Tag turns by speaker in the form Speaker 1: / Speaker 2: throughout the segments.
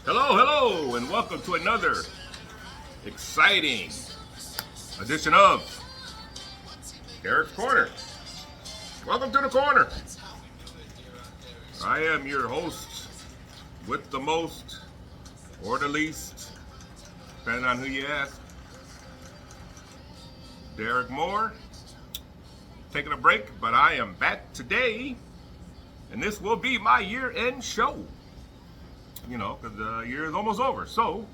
Speaker 1: Hello, and welcome to another exciting edition of Derrick's Corner. Welcome to the corner. I am your host with the most or the least, depending on who you ask. Derrick Moore, taking a break, but I am back today, and this will be my year-end show. You know, because the year is almost over. So,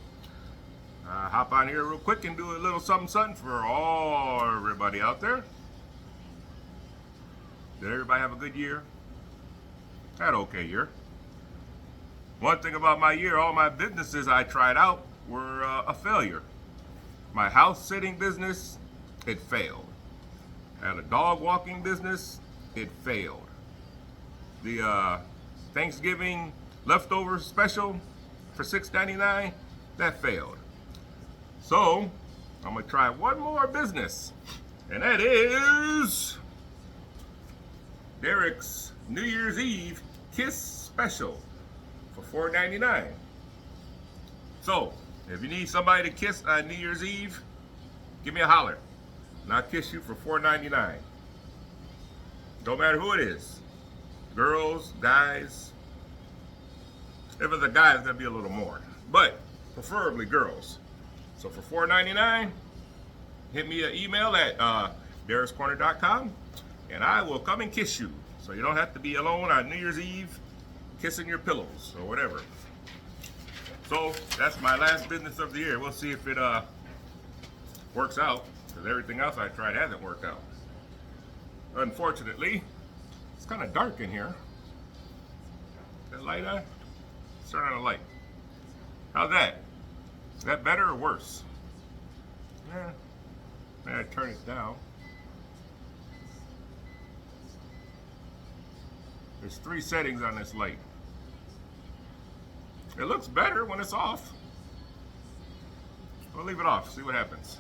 Speaker 1: hop on here real quick and do a little something for everybody out there. Did everybody have a good year? Had an okay year. One thing about my year, all my businesses I tried out were a failure. My house sitting business, it failed. I had a dog walking business, it failed. The Thanksgiving leftover special for $6.99, that failed. So, I'm gonna try one more business, and that is Derrick's New Year's Eve Kiss Special for $4.99. So, if you need somebody to kiss on New Year's Eve, give me a holler, and I'll kiss you for $4.99. Don't matter who it is, girls, guys. If it's a guy, it's gonna be a little more, but preferably girls. So for $4.99, hit me an email at derrickscorner.com, and I will come and kiss you. So you don't have to be alone on New Year's Eve kissing your pillows or whatever. So that's my last business of the year. We'll see if it works out, because everything else I tried hasn't worked out. Unfortunately, it's kind of dark in here. That light on? Turn on a light. How's that? Is that better or worse? Yeah. May I turn it down? There's 3 settings on this light. It looks better when it's off. We'll leave it off, see what happens.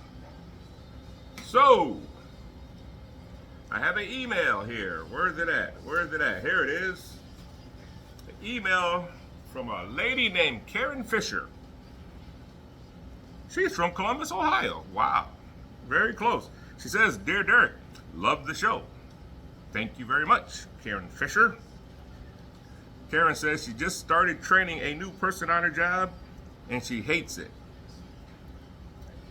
Speaker 1: So, I have an email here. Where's it at? Here it is. The email from a lady named Karen Fisher. She's from Columbus, Ohio. Wow, very close. She says, "Dear Derrick, love the show. Thank you very much, Karen Fisher." Karen says she just started training a new person on her job and she hates it.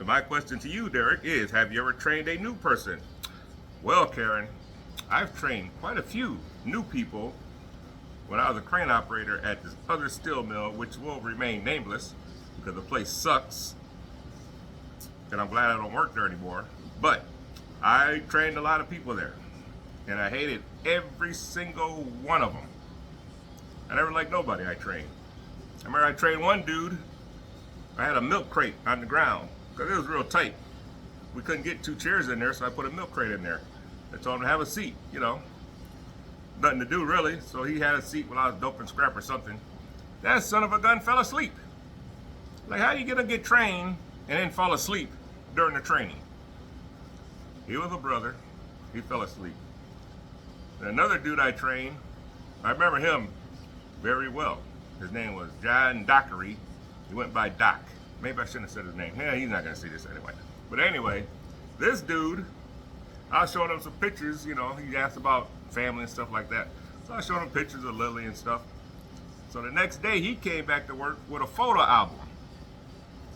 Speaker 1: So my question to you, Derrick, is have you ever trained a new person? Well, Karen, I've trained quite a few new people when I was a crane operator at this other steel mill, which will remain nameless because the place sucks, and I'm glad I don't work there anymore. But I trained a lot of people there, and I hated every single one of them. I never liked nobody I trained. I remember I trained one dude. I had a milk crate on the ground because it was real tight. We couldn't get 2 chairs in there, so I put a milk crate in there. I told him to have a seat, you know. Nothing to do really, so he had a seat while I was doping scrap or something. That son of a gun fell asleep. Like, how you gonna get trained and then fall asleep during the training? He was a brother, he fell asleep. And another dude I trained, I remember him very well. His name was John Dockery. He went by Doc. Maybe I shouldn't have said his name. Yeah, he's not gonna see this anyway. But anyway, this dude, I was showing him some pictures, you know, he asked about family and stuff like that. So I showed him pictures of Lily and stuff. So the next day he came back to work with a photo album.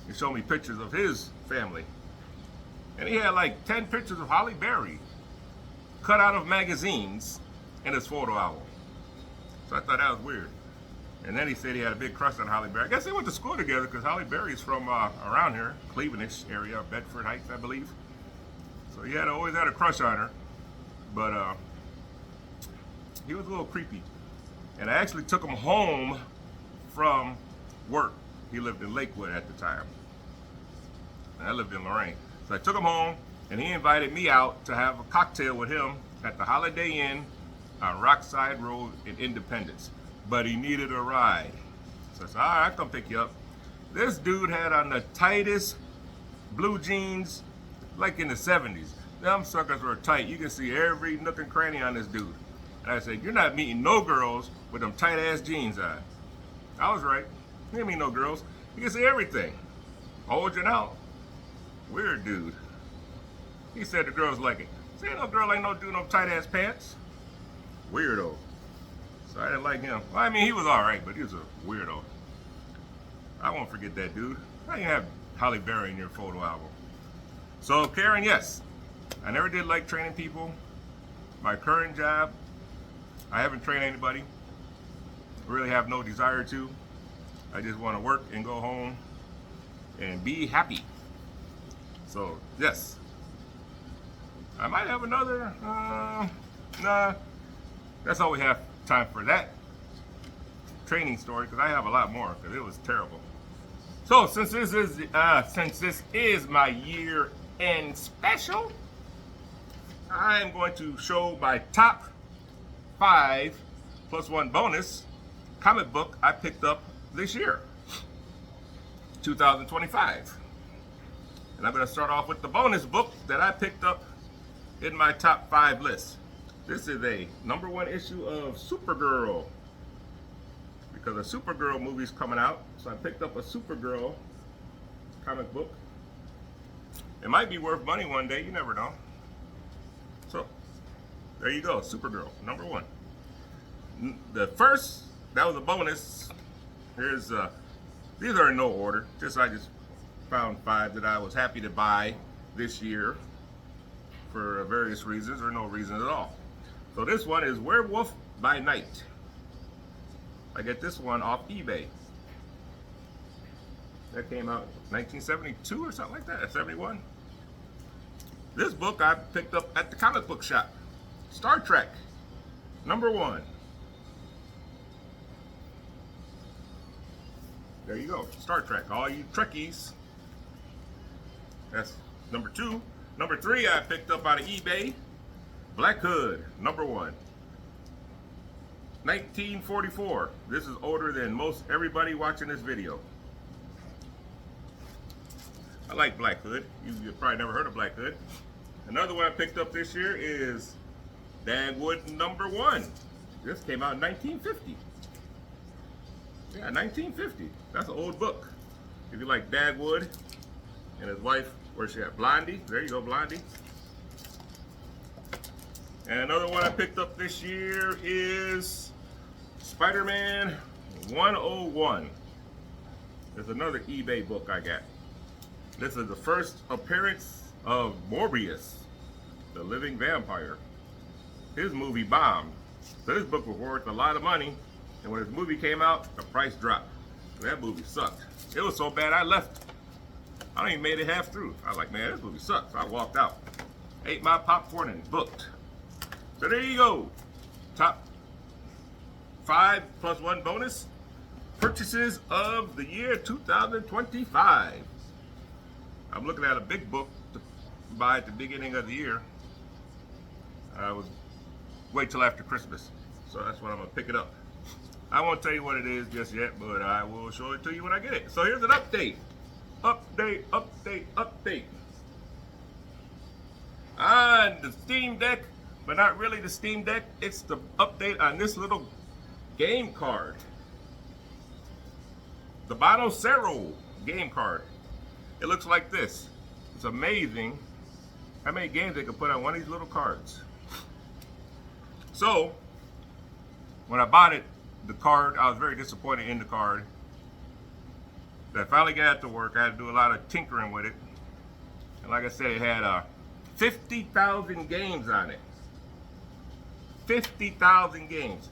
Speaker 1: He showed me pictures of his family. And he had like 10 pictures of Holly Berry cut out of magazines in his photo album. So I thought that was weird. And then he said he had a big crush on Holly Berry. I guess they went to school together because Holly Berry is from around here, Cleveland-ish area, Bedford Heights, I believe. So he had always had a crush on her. But he was a little creepy. And I actually took him home from work. He lived in Lakewood at the time. And I lived in Lorraine. So I took him home, and he invited me out to have a cocktail with him at the Holiday Inn on Rockside Road in Independence. But he needed a ride. So I said, all right, I'll come pick you up. This dude had on the tightest blue jeans, like in the 70s. Them suckers were tight. You can see every nook and cranny on this dude. And I said, you're not meeting no girls with them tight ass jeans on. I was right. He didn't mean no girls. He can see everything. Old you now. Weird dude. He said the girls like it. See, no girl ain't no do no tight ass pants. Weirdo. So I didn't like him. Well, I mean, he was alright, but he was a weirdo. I won't forget that dude. How you have Holly Berry in your photo album? So Karen, yes. I never did like training people. My current job, I haven't trained anybody. Really have no desire to. I just want to work and go home and be happy. So, yes. I might have another, nah. That's all we have time for that training story, because I have a lot more, because it was terrible. So, since this is my year-end special, I am going to show my top 5 plus 1 bonus comic book I picked up this year, 2025. And I'm going to start off with the bonus book that I picked up in my top 5 list. This is a #1 issue of Supergirl, because a Supergirl movie's coming out. So I picked up a Supergirl comic book. It might be worth money one day, you never know. So there you go, Supergirl, #1. The first, that was a bonus. Here's these are in no order. I just found 5 that I was happy to buy this year for various reasons or no reason at all. So this one is Werewolf by Night. I get this one off eBay. That came out 1972 or something like that, 71. This book I picked up at the comic book shop. Star Trek, #1. There you go, Star Trek, all you Trekkies. That's #2. #3 I picked up out of eBay. Black Hood, #1. 1944. This is older than most everybody watching this video. I like Black Hood. You've probably never heard of Black Hood. Another one I picked up this year is Dagwood #1. This came out in 1950. Yeah, 1950. That's an old book. If you like Dagwood and his wife, where's she at? Blondie. There you go, Blondie. And another one I picked up this year is Spider-Man 101. There's another eBay book I got. This is the first appearance of Morbius, the living vampire. His movie bombed. So this book was worth a lot of money. And when his movie came out, the price dropped. That movie sucked. It was so bad I left. I don't even made it half through. I was like, man, this movie sucks. So I walked out, ate my popcorn and booked. So there you go. Top 5 plus 1 bonus purchases of the year 2025. I'm looking at a big book to buy at the beginning of the year. I was wait till after Christmas. So that's when I'm gonna pick it up. I won't tell you what it is just yet, but I will show it to you when I get it. So here's an update. Update. On the Steam Deck, but not really the Steam Deck. It's the update on this little game card. The Bonocero game card. It looks like this. It's amazing how many games they can put on one of these little cards. So, when I bought it, the card, I was very disappointed in the card. I finally got it to work. I had to do a lot of tinkering with it. And like I said, it had 50,000 games on it. 50,000 games.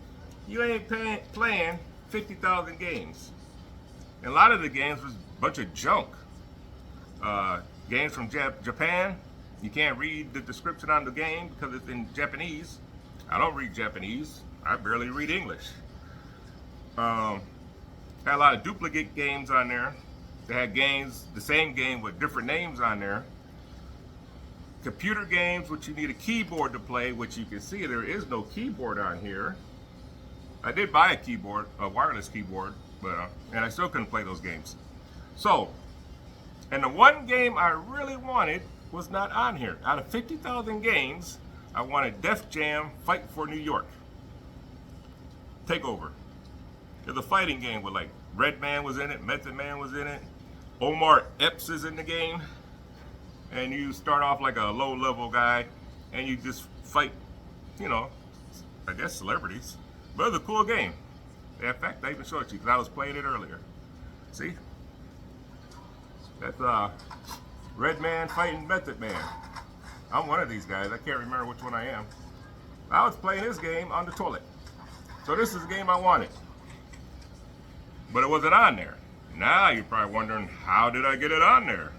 Speaker 1: You ain't playing 50,000 games. And a lot of the games was a bunch of junk. Games from Japan, you can't read the description on the game because it's in Japanese. I don't read Japanese. I barely read English. Had a lot of duplicate games on there. They had games, the same game with different names on there. Computer games, which you need a keyboard to play, which you can see there is no keyboard on here. I did buy a keyboard, a wireless keyboard, but and I still couldn't play those games. So, and the one game I really wanted was not on here. Out of 50,000 games, I wanted Def Jam Fight for New York. Takeover. It's a fighting game with like Redman was in it, Method Man was in it, Omar Epps is in the game, and you start off like a low-level guy, and you just fight, you know, I guess celebrities. But it's a cool game. In fact, I even showed it to you because I was playing it earlier. See? That's Redman fighting Method Man. I'm one of these guys. I can't remember which one I am. I was playing this game on the toilet. So this is the game I wanted. But it wasn't on there. Now you're probably wondering, how did I get it on there?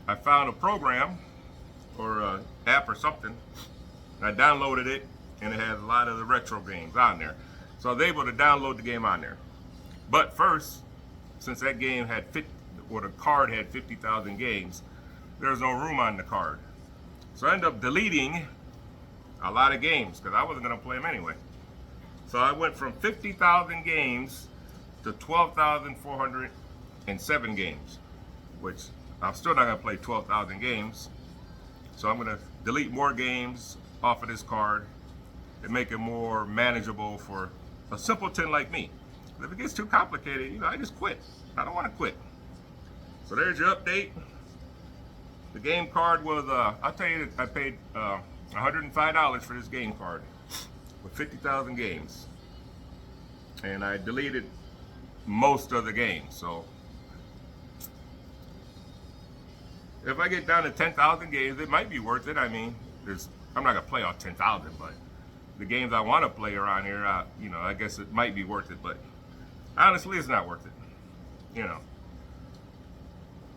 Speaker 1: I found a program or an app or something. I downloaded it, and it has a lot of the retro games on there. So I was able to download the game on there. But first, since that game had the card had 50,000 games, there was no room on the card. So I ended up deleting a lot of games because I wasn't going to play them anyway. So I went from 50,000 games to 12,407 games, which I'm still not going to play 12,000 games. So I'm going to delete more games off of this card and make it more manageable for a simpleton like me. If it gets too complicated, you know, I just quit. I don't want to quit. So there's your update. The game card was, I'll tell you, I paid $105 for this game card with 50,000 games. And I deleted most of the games. So if I get down to 10,000 games, it might be worth it. I mean, I'm not going to play all 10,000, but the games I want to play around here, you know, I guess it might be worth it. But honestly, it's not worth it, you know.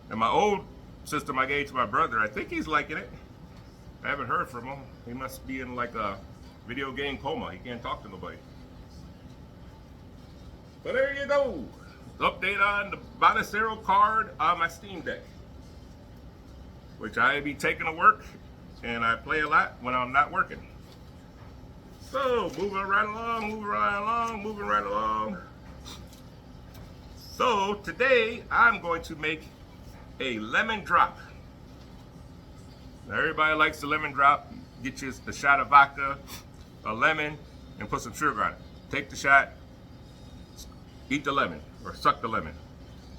Speaker 1: And my old system I gave to my brother, I think he's liking it. I haven't heard from him. He must be in like a video game coma. He can't talk to nobody. So there you go. Update on the Bonacero card on my Steam Deck, which I be taking to work, and I play a lot when I'm not working. So moving right along. So today I'm going to make a lemon drop. Now everybody likes the lemon drop. Get you a shot of vodka, a lemon, and put some sugar on it. Take the shot, eat the lemon, or suck the lemon.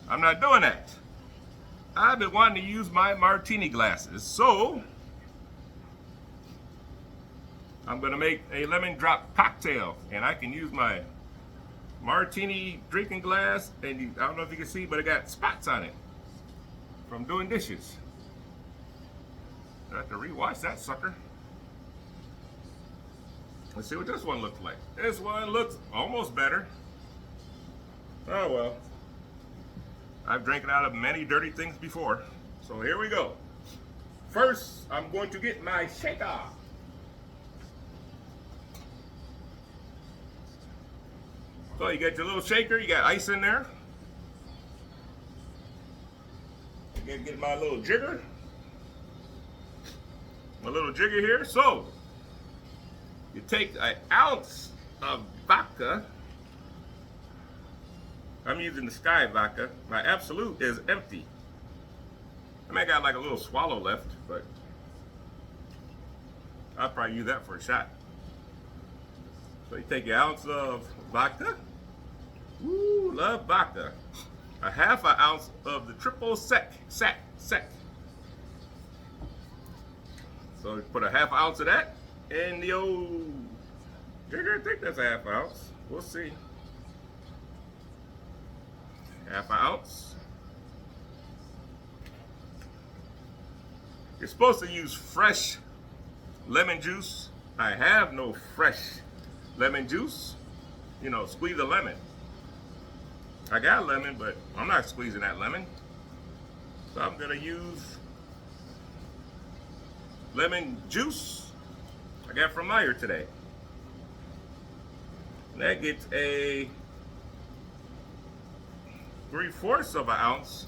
Speaker 1: I'm not doing that. I've been wanting to use my martini glasses, so I'm gonna make a lemon drop cocktail, and I can use my martini drinking glass, and I don't know if you can see, but it got spots on it from doing dishes. I have to rewash that sucker. Let's see what this one looks like. This one looks almost better. Oh well. I've drank out of many dirty things before. So here we go. First, I'm going to get my shaker. So you got your little shaker, you got ice in there. I'm gonna get my little jigger. My little jigger here. So you take an ounce of vodka. I'm using the Sky vodka. My Absolute is empty. I may got like a little swallow left, but I'll probably use that for a shot. So you take your ounce of vodka. Ooh, love vodka. A half an ounce of the triple sec. So you put a half ounce of that in the old jigger. I think that's a half ounce. We'll see. Half an ounce. You're supposed to use fresh lemon juice. I have no fresh lemon juice. You know, squeeze a lemon. I got lemon, but I'm not squeezing that lemon. So I'm gonna use lemon juice I got from Meyer today. And that gets a 3/4 of an ounce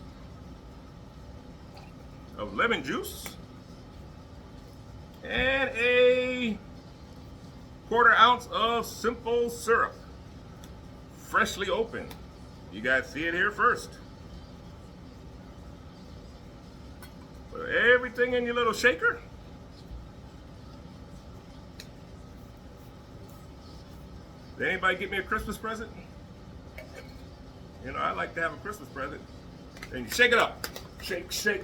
Speaker 1: of lemon juice and a 1/4 ounce of simple syrup, freshly opened. You guys see it here first. Put everything in your little shaker. Did anybody get me a Christmas present? You know, I like to have a Christmas present. And you shake it up. Shake, shake,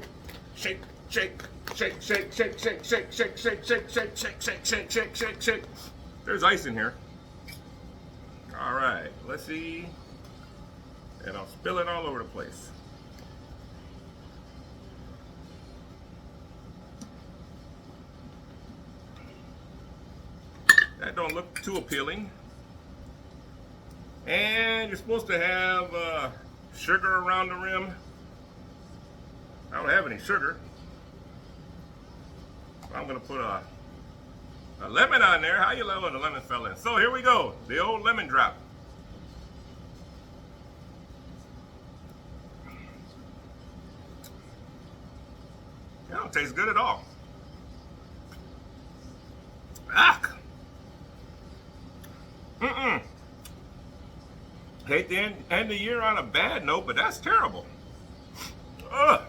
Speaker 1: shake, shake, shake, shake, shake, shake, shake, shake, shake, shake, shake, shake, shake, shake, shake, shake, shake. There's ice in here. All right, let's see. And I'll spill it all over the place. That don't look too appealing. And you're supposed to have sugar around the rim. I don't have any sugar. I'm gonna put a lemon on there. How you loving the lemon fell in? So here we go, the old lemon drop. That don't taste good at all. Ah! Hate to end the year on a bad note, but that's terrible. Ugh.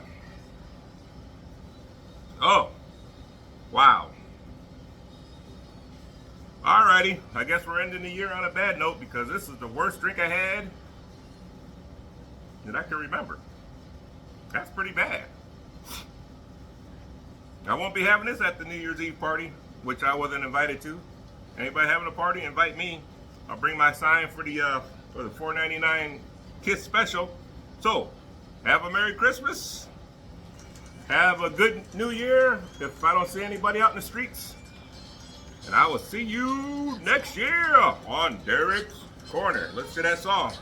Speaker 1: Oh. Wow. Alrighty, I guess we're ending the year on a bad note because this is the worst drink I had that I can remember. That's pretty bad. I won't be having this at the New Year's Eve party, which I wasn't invited to. Anybody having a party, invite me. I'll bring my sign for the $4.99 Kiss special. So, have a Merry Christmas. Have a good New Year if I don't see anybody out in the streets. And I will see you next year on Derrick's Corner. Let's do that song.